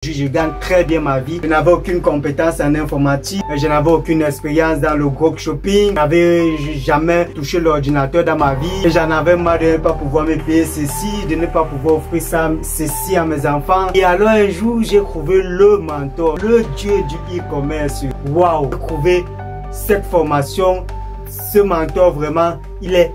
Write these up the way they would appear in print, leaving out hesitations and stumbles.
Je gagne très bien ma vie. Je n'avais aucune compétence en informatique. Je n'avais aucune expérience dans le dropshipping. Je n'avais jamais touché l'ordinateur dans ma vie. J'en avais marre de ne pas pouvoir me payer ceci, de ne pas pouvoir offrir ceci à mes enfants. Et alors un jour, j'ai trouvé le mentor, le dieu du e-commerce. Waouh! J'ai trouvé cette formation. Ce mentor vraiment, il est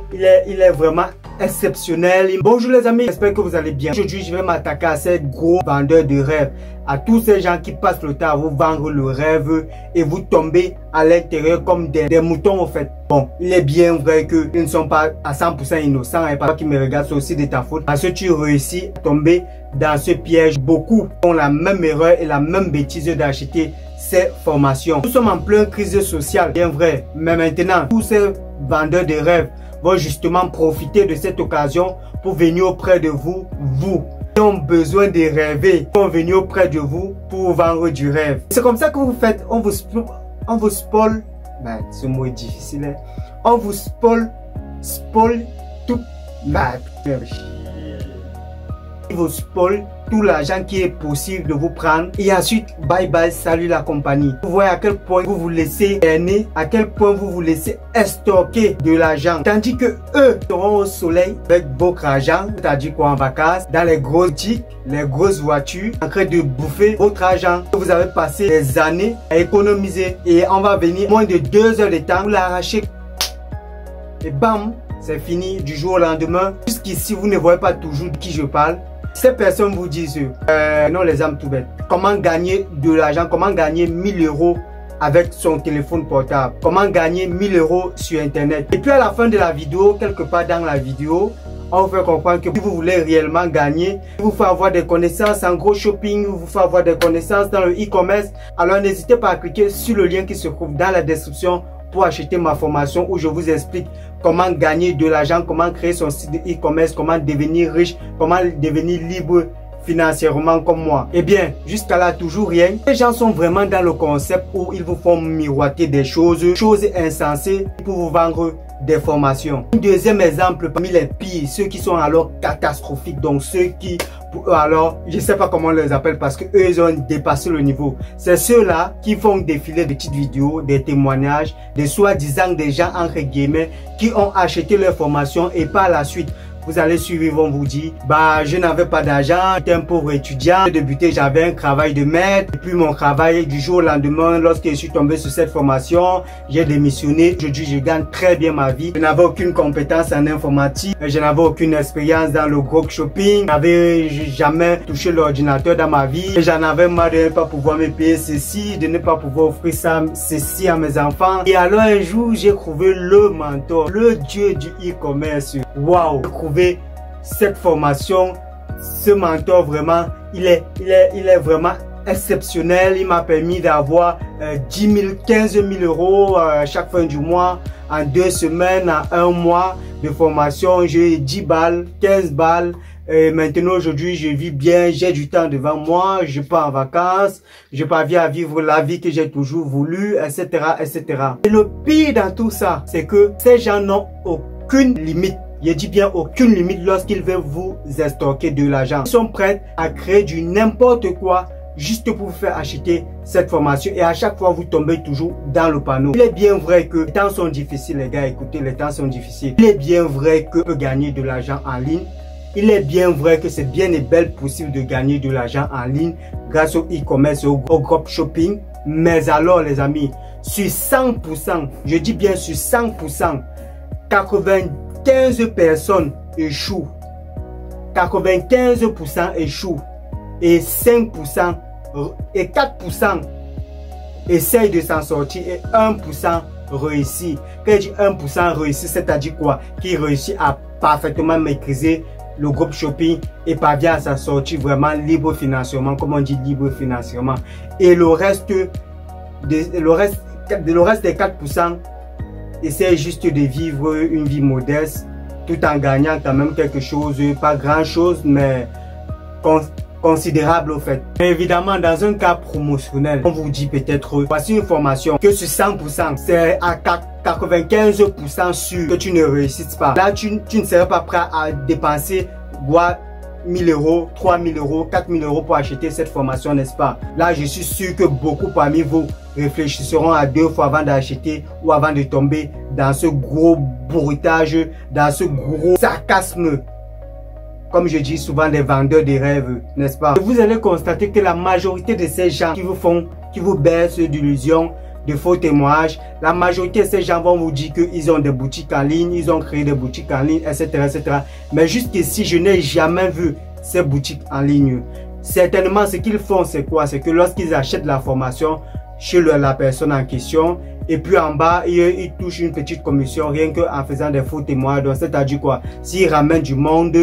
vraiment exceptionnel. Bonjour les amis, j'espère que vous allez bien. Aujourd'hui, je vais m'attaquer à ces gros vendeurs de rêves, à tous ces gens qui passent le temps à vous vendre le rêve et vous tombez à l'intérieur comme des moutons en fait. Bon, il est bien vrai qu'ils ne sont pas à 100% innocents et pas qui me regarde, c'est aussi de ta faute. Parce que tu réussis à tomber dans ce piège. Beaucoup font la même erreur et la même bêtise d'acheter ces formations. Nous sommes en pleine crise sociale, bien vrai, mais maintenant, tous ces vendeurs de rêves vont justement profiter de cette occasion pour venir auprès de vous, qui ont besoin de rêver, vont venir auprès de vous pour vendre du rêve. C'est comme ça que vous faites, on vous spoil, ce mot est difficile, hein? On vous spoil tout, il vous spoil tout l'argent qui est possible de vous prendre et ensuite bye bye, salut la compagnie. Vous voyez à quel point vous vous laissez gagner, à quel point vous vous laissez stocker de l'argent, tandis que eux seront au soleil avec votre argent, c'est-à-dire quoi, en vacances, dans les grosses boutiques, les grosses voitures, en train de bouffer votre argent que vous avez passé des années à économiser, et on va venir moins de 2 heures de temps, vous l'arrachez et bam, c'est fini du jour au lendemain. Jusqu'ici, vous ne voyez pas toujours de qui je parle. Ces personnes vous disent, non les âmes tout bêtes, comment gagner de l'argent, comment gagner 1000 € avec son téléphone portable, comment gagner 1000 € sur internet. Et puis à la fin de la vidéo, quelque part dans la vidéo, on vous fait comprendre que si vous voulez réellement gagner, vous faut avoir des connaissances en gros shopping, vous faut avoir des connaissances dans le e-commerce, alors n'hésitez pas à cliquer sur le lien qui se trouve dans la description pour acheter ma formation où je vous explique comment gagner de l'argent, comment créer son site de e-commerce, comment devenir riche, comment devenir libre financièrement comme moi. Eh bien, jusqu'à là, toujours rien. Les gens sont vraiment dans le concept où ils vous font miroiter des choses insensées pour vous vendre des formations. Un deuxième exemple parmi les pires, ceux qui sont alors catastrophiques, donc ceux qui, alors, je sais pas comment on les appelle parce que eux ils ont dépassé le niveau. C'est ceux-là qui font défiler des petites vidéos, des témoignages, des soi-disant des gens entre guillemets qui ont acheté leur formation et par la suite, vous allez suivre, ils vont vous dire, je n'avais pas d'argent, j'étais un pauvre étudiant, j'ai débuté, j'avais un travail de maître, et puis mon travail du jour au lendemain, lorsque je suis tombé sur cette formation, j'ai démissionné. Aujourd'hui, je gagne très bien ma vie. Je n'avais aucune compétence en informatique, je n'avais aucune expérience dans le dropshipping, je n'avais jamais touché l'ordinateur dans ma vie, j'en avais marre de ne pas pouvoir me payer ceci, de ne pas pouvoir offrir ceci à mes enfants. Et alors un jour, j'ai trouvé le mentor, le dieu du e-commerce. Waouh! Cette formation, ce mentor vraiment, il est vraiment exceptionnel. Il m'a permis d'avoir 10 000, 15 000 € chaque fin du mois, en 2 semaines, en 1 mois de formation. J'ai 10 balles, 15 balles. Et maintenant, aujourd'hui, je vis bien, j'ai du temps devant moi, je pars en vacances, je parviens à vivre la vie que j'ai toujours voulu, etc., etc. Et le pire dans tout ça, c'est que ces gens n'ont aucune limite. Je dis bien aucune limite lorsqu'ils veulent vous stocker de l'argent. Ils sont prêts à créer du n'importe quoi juste pour vous faire acheter cette formation et à chaque fois vous tombez toujours dans le panneau. Il est bien vrai que les temps sont difficiles les gars, écoutez, les temps sont difficiles. Il est bien vrai que peut gagner de l'argent en ligne. Il est bien vrai que c'est bien et belle possible de gagner de l'argent en ligne grâce au e-commerce et au dropshipping. Mais alors les amis, sur 100%, je dis bien sur 100%, 95 personnes échouent, 95% échouent et 5% et 4% essayent de s'en sortir et 1% réussit. Quand je dis 1% réussit, c'est-à-dire quoi? Qui réussit à parfaitement maîtriser le dropshipping et parvient à s'en sortir vraiment libre financièrement, comme on dit libre financièrement. Et le reste des 4% essaie juste de vivre une vie modeste tout en gagnant quand même quelque chose, pas grand chose mais considérable au fait. Mais évidemment dans un cas promotionnel, on vous dit peut-être voici une formation que sur 100% c'est à 95% sûr que tu ne réussisses pas. Là tu ne serais pas prêt à dépenser 1000 euros, 3000 euros, 4000 euros pour acheter cette formation, n'est-ce pas? Là, je suis sûr que beaucoup parmi vous réfléchiront à 2 fois avant d'acheter ou avant de tomber dans ce gros bruitage, dans ce gros sarcasme, comme je dis souvent, des vendeurs de rêves, n'est-ce pas? Vous allez constater que la majorité de ces gens qui vous bercent d'illusions, de faux témoignages, la majorité de ces gens vont vous dire qu'ils ont des boutiques en ligne, ils ont créé des boutiques en ligne, etc. etc. Mais jusqu'ici, je n'ai jamais vu ces boutiques en ligne. Certainement, ce qu'ils font, c'est quoi? C'est que lorsqu'ils achètent la formation chez la personne en question, et puis en bas, ils touchent une petite commission rien qu'en faisant des faux témoignages. Donc, c'est-à-dire quoi? S'ils ramènent du monde,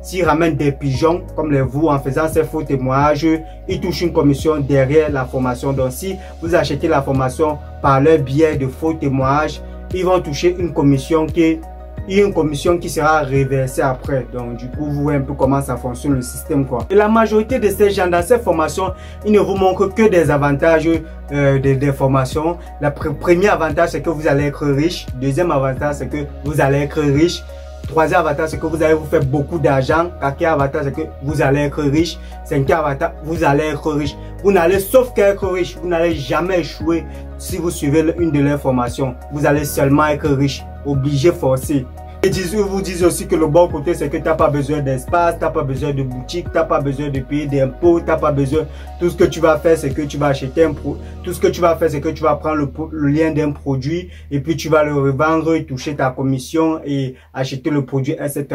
s'ils ramènent des pigeons comme les vous en faisant ces faux témoignages, ils touchent une commission derrière la formation. Donc si vous achetez la formation par leur biais de faux témoignages, ils vont toucher une commission qui sera reversée après. Donc du coup, vous voyez un peu comment ça fonctionne le système, quoi. Et la majorité de ces gens dans ces formations, ils ne vous montrent que des avantages des formations. Le premier avantage, c'est que vous allez être riche. Deuxième avantage, c'est que vous allez être riche. Troisième avantage, c'est que vous allez vous faire beaucoup d'argent. Quatrième avantage, c'est que vous allez être riche. Cinquième avantage, vous allez être riche. Vous n'allez, sauf qu'être riche, vous n'allez jamais échouer si vous suivez une de leurs formations. Vous allez seulement être riche, obligé, forcé. Ils vous disent aussi que le bon côté, c'est que tu n'as pas besoin d'espace, tu n'as pas besoin de boutique, tu n'as pas besoin de payer d'impôts, tu n'as pas besoin. Tout ce que tu vas faire, c'est que tu vas acheter un produit. Tout ce que tu vas faire, c'est que tu vas prendre le lien d'un produit et puis tu vas le revendre, toucher ta commission et acheter le produit, etc.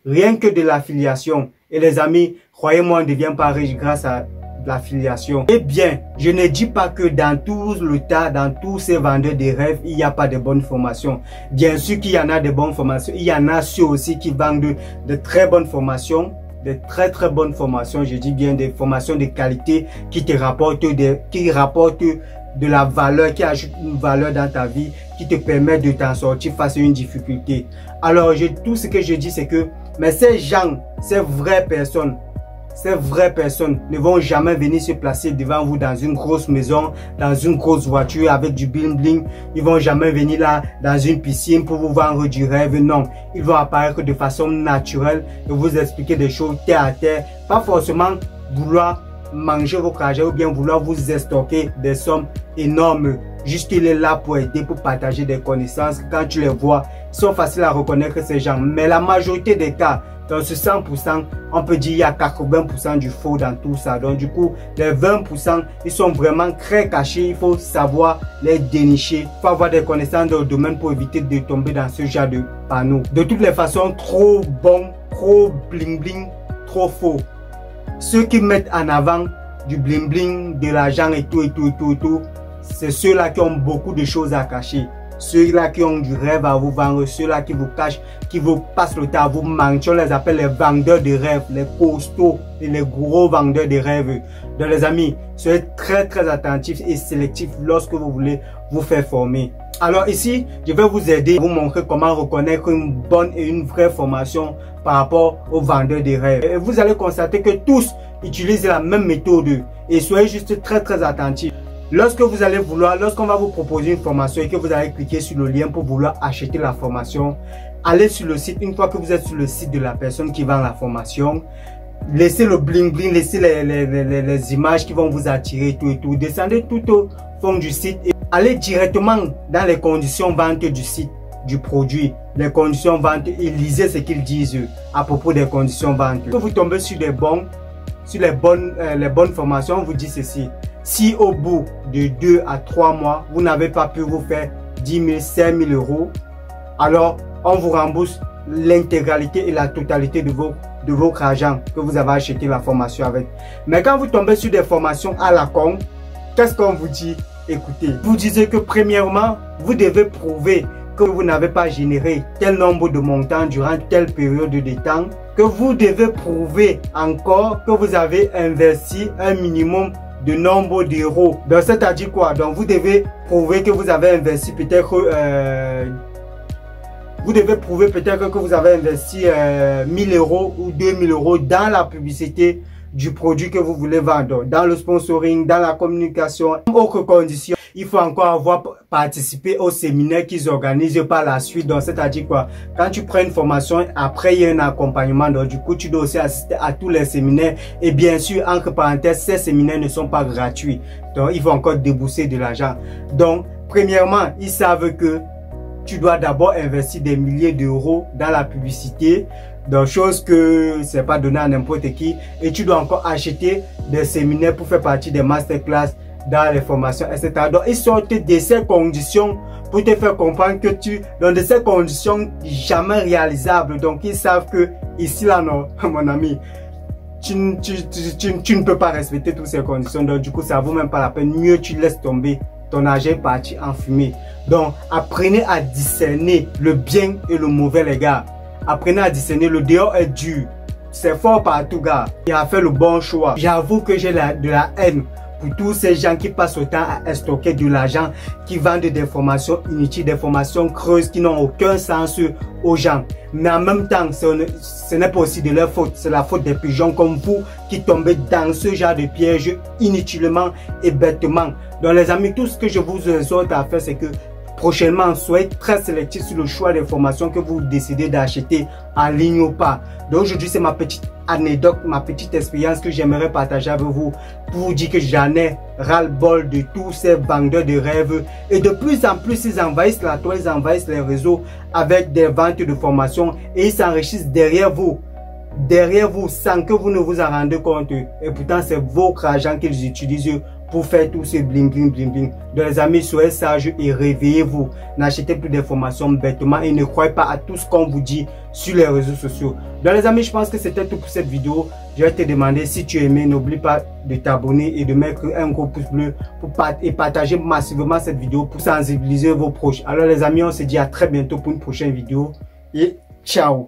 Rien que de l'affiliation. Et les amis, croyez-moi, on ne devient pas riche grâce à l'affiliation. Eh bien, je ne dis pas que dans tout le tas, dans tous ces vendeurs de rêves, il n'y a pas de bonnes formations. Bien sûr qu'il y en a de bonnes formations. Il y en a ceux aussi qui vendent de très bonnes formations, de très bonnes formations. Je dis bien des formations de qualité qui te rapportent de la valeur, qui ajoute une valeur dans ta vie, qui te permet de t'en sortir face à une difficulté. Alors, tout ce que je dis, c'est que, mais ces gens, ces vraies personnes ne vont jamais venir se placer devant vous dans une grosse maison, dans une grosse voiture avec du bling bling. Ils vont jamais venir là dans une piscine pour vous vendre du rêve. Non, ils vont apparaître de façon naturelle et vous expliquer des choses terre à terre. Pas forcément vouloir manger votre argent ou bien vouloir vous estorquer des sommes énormes. Juste qu'il est là pour aider, pour partager des connaissances. Quand tu les vois, ils sont faciles à reconnaître ces gens. Mais la majorité des cas, dans ce 100%, on peut dire qu'il y a 80% du faux dans tout ça. Donc du coup, les 20%, ils sont vraiment très cachés. Il faut savoir les dénicher. Il faut avoir des connaissances dans le domaine pour éviter de tomber dans ce genre de panneaux. De toutes les façons, trop bon, trop bling bling, trop faux. Ceux qui mettent en avant du bling bling, de l'argent et tout, c'est ceux-là qui ont beaucoup de choses à cacher. Ceux-là qui ont du rêve à vous vendre, ceux-là qui vous cachent, qui vous passent le temps à vous mentir, on les appelle les vendeurs de rêves, les costauds et les gros vendeurs de rêves. Donc les amis, soyez très attentifs et sélectifs lorsque vous voulez vous faire former. Alors ici, je vais vous aider à vous montrer comment reconnaître une bonne et une vraie formation par rapport aux vendeurs de rêves. Et vous allez constater que tous utilisent la même méthode et soyez juste très attentifs. Lorsque vous allez vouloir, lorsqu'on va vous proposer une formation et que vous allez cliquer sur le lien pour vouloir acheter la formation, allez sur le site. Une fois que vous êtes sur le site de la personne qui vend la formation, laissez le bling bling, laissez les images qui vont vous attirer, tout. Descendez tout au fond du site et allez directement dans les conditions vente du site, du produit, les conditions vente et lisez ce qu'ils disent à propos des conditions vente. Quand vous tombez sur les bonnes formations, on vous dit ceci. Si au bout de 2 à 3 mois, vous n'avez pas pu vous faire 10 000, 5 000 euros, alors on vous rembourse l'intégralité et la totalité de votre argent que vous avez acheté la formation avec. Mais quand vous tombez sur des formations à la con, qu'est-ce qu'on vous dit? Écoutez, vous disiez que premièrement, vous devez prouver que vous n'avez pas généré tel nombre de montants durant telle période de temps, que vous devez prouver encore que vous avez investi un minimum de nombre d'euros. Donc c'est-à-dire quoi? Donc vous devez prouver que vous avez investi peut-être que vous avez investi 1000 euros ou 2000 euros dans la publicité du produit que vous voulez vendre, dans le sponsoring, dans la communication, autres conditions. Il faut encore avoir participé au séminaire qu'ils organisent par la suite. Donc, c'est-à-dire quoi? Quand tu prends une formation, après, il y a un accompagnement. Donc, du coup, tu dois aussi assister à tous les séminaires. Et bien sûr, entre parenthèses, ces séminaires ne sont pas gratuits. Donc, il faut encore débourser de l'argent. Donc, premièrement, ils savent que tu dois d'abord investir des milliers d'euros dans la publicité. Donc, chose que c'est pas donné à n'importe qui. Et tu dois encore acheter des séminaires pour faire partie des masterclass dans les formations, etc. Donc, ils sortent de ces conditions pour te faire comprendre que dans de ces conditions jamais réalisables. Donc, ils savent que ici, là, non, mon ami, tu ne peux pas respecter toutes ces conditions. Donc, du coup, ça vaut même pas la peine. Mieux, tu laisses tomber. Ton argent est parti en fumée. Donc, apprenez à discerner le bien et le mauvais, les gars. Apprenez à discerner. Le dehors est dur. C'est fort partout, gars. Il a fait le bon choix. J'avoue que j'ai de la haine pour tous ces gens qui passent autant à stocker de l'argent, qui vendent des formations inutiles, des formations creuses qui n'ont aucun sens aux gens. Mais en même temps, ce n'est pas aussi de leur faute. C'est la faute des pigeons comme vous qui tombez dans ce genre de piège inutilement et bêtement. Donc les amis, tout ce que je vous exhorte à faire, c'est que prochainement, soyez très sélectif sur le choix des formations que vous décidez d'acheter en ligne ou pas. Donc aujourd'hui, c'est ma petite anecdote, ma petite expérience que j'aimerais partager avec vous pour vous dire que j'en ai ras-le-bol de tous ces vendeurs de rêves. Et de plus en plus, ils envahissent la toile, ils envahissent les réseaux avec des ventes de formations et ils s'enrichissent derrière vous sans que vous ne vous en rendez compte. Et pourtant, c'est votre argent qu'ils utilisent pour faire tout ce bling bling bling bling. Donc les amis, soyez sages et réveillez-vous. N'achetez plus des formations bêtement et ne croyez pas à tout ce qu'on vous dit sur les réseaux sociaux. Donc les amis, je pense que c'était tout pour cette vidéo. Je vais te demander si tu aimais, n'oublie pas de t'abonner et de mettre un gros pouce bleu et partager massivement cette vidéo pour sensibiliser vos proches. Alors les amis, on se dit à très bientôt pour une prochaine vidéo et ciao.